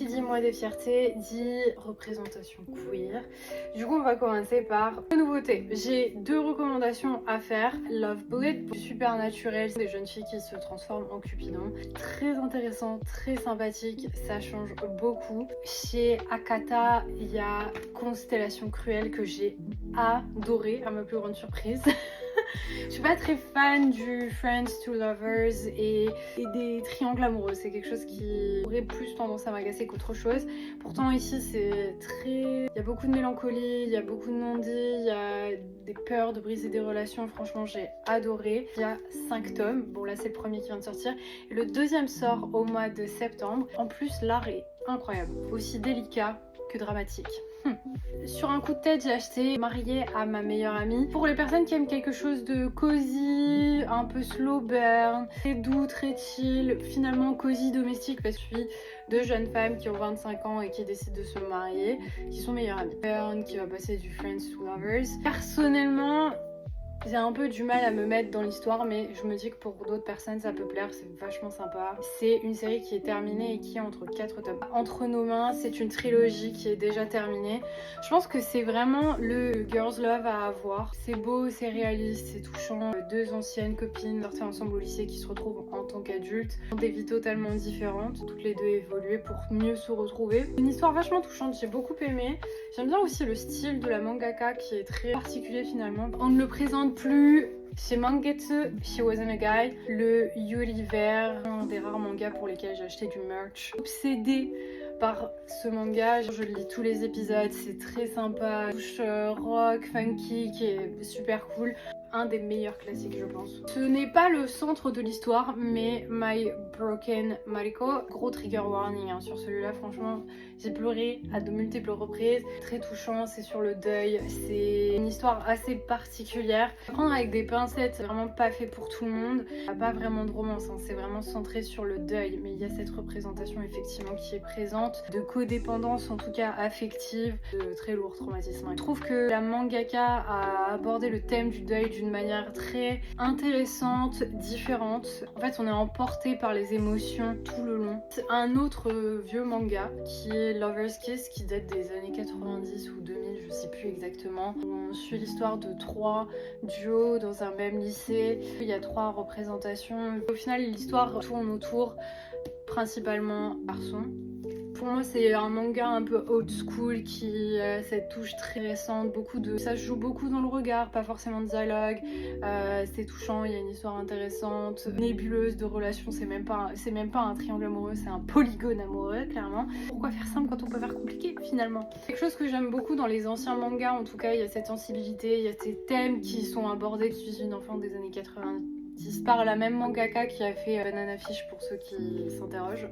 Qui dit mois des fiertés dit représentation queer. Du coup, on va commencer par les nouveautés. J'ai 2 recommandations à faire. Love Bullet, Supernatural, des jeunes filles qui se transforment en Cupidon. Très intéressant, très sympathique, ça change beaucoup. Chez Akata, il y a Constellation Cruelle que j'ai adoré, à ma plus grande surprise. Je suis pas très fan du Friends to Lovers et des triangles amoureux. C'est quelque chose qui aurait plus tendance à m'agacer qu'autre chose. Pourtant ici c'est très... Il y a beaucoup de mélancolie, il y a beaucoup de non-dits, il y a des peurs de briser des relations. Franchement j'ai adoré. Il y a 5 tomes. Bon là c'est le premier qui vient de sortir. Et le deuxième sort au mois de septembre. En plus l'art est incroyable. Aussi délicat que dramatique. Sur un coup de tête, j'ai acheté Mariée à ma meilleure amie. Pour les personnes qui aiment quelque chose de cosy, un peu slow burn, très doux, très chill, finalement cosy domestique, parce que je suis 2 jeunes femmes qui ont 25 ans et qui décident de se marier, qui sont meilleures amies. Burn, qui va passer du Friends to Lovers. Personnellement, j'ai un peu du mal à me mettre dans l'histoire, mais je me dis que pour d'autres personnes ça peut plaire, c'est vachement sympa. C'est une série qui est terminée et qui est entre 4 tomes. Entre nos mains, c'est une trilogie qui est déjà terminée. Je pense que c'est vraiment le Girls Love à avoir. C'est beau, c'est réaliste, c'est touchant. 2 anciennes copines sorties ensemble au lycée qui se retrouvent en tant qu'adultes, dans des vies totalement différentes, toutes les deux évoluées pour mieux se retrouver. Une histoire vachement touchante, j'ai beaucoup aimé. J'aime bien aussi le style de la mangaka qui est très particulier finalement. On ne le présente plus chez Mangetsu, She Wasn't a Guy, le Yuri Vert, un des rares mangas pour lesquels j'ai acheté du merch. Obsédée par ce manga, je lis tous les épisodes, c'est très sympa, touche rock, funky qui est super cool. Un des meilleurs classiques je pense. Ce n'est pas le centre de l'histoire mais My Broken Mariko, gros trigger warning hein, sur celui-là, franchement j'ai pleuré à de multiples reprises, très touchant, c'est sur le deuil, c'est une histoire assez particulière. À prendre avec des pincettes, c'est vraiment pas fait pour tout le monde, il n'y a pas vraiment de romance, hein. C'est vraiment centré sur le deuil, mais il y a cette représentation effectivement qui est présente, de codépendance en tout cas affective, de très lourds traumatismes. Je trouve que la mangaka a abordé le thème du deuil d'une manière très intéressante, différente. En fait on est emporté par les émotions tout le long. C'est un autre vieux manga qui est Lover's Kiss qui date des années 90 ou 2000, je sais plus exactement. On suit l'histoire de 3 duos dans un même lycée. Il y a 3 représentations. Au final l'histoire tourne autour principalement garçons. Pour moi c'est un manga un peu old school qui a cette touche très récente, ça se joue beaucoup dans le regard, pas forcément de dialogue, c'est touchant, il y a une histoire intéressante, nébuleuse de relations, c'est même pas un triangle amoureux, c'est un polygone amoureux clairement. Pourquoi faire simple quand on peut faire compliqué finalement? Quelque chose que j'aime beaucoup dans les anciens mangas, en tout cas il y a cette sensibilité, il y a ces thèmes qui sont abordés. Je suis une enfant des années 90 par la même mangaka qui a fait Banana Fish pour ceux qui s'interrogent.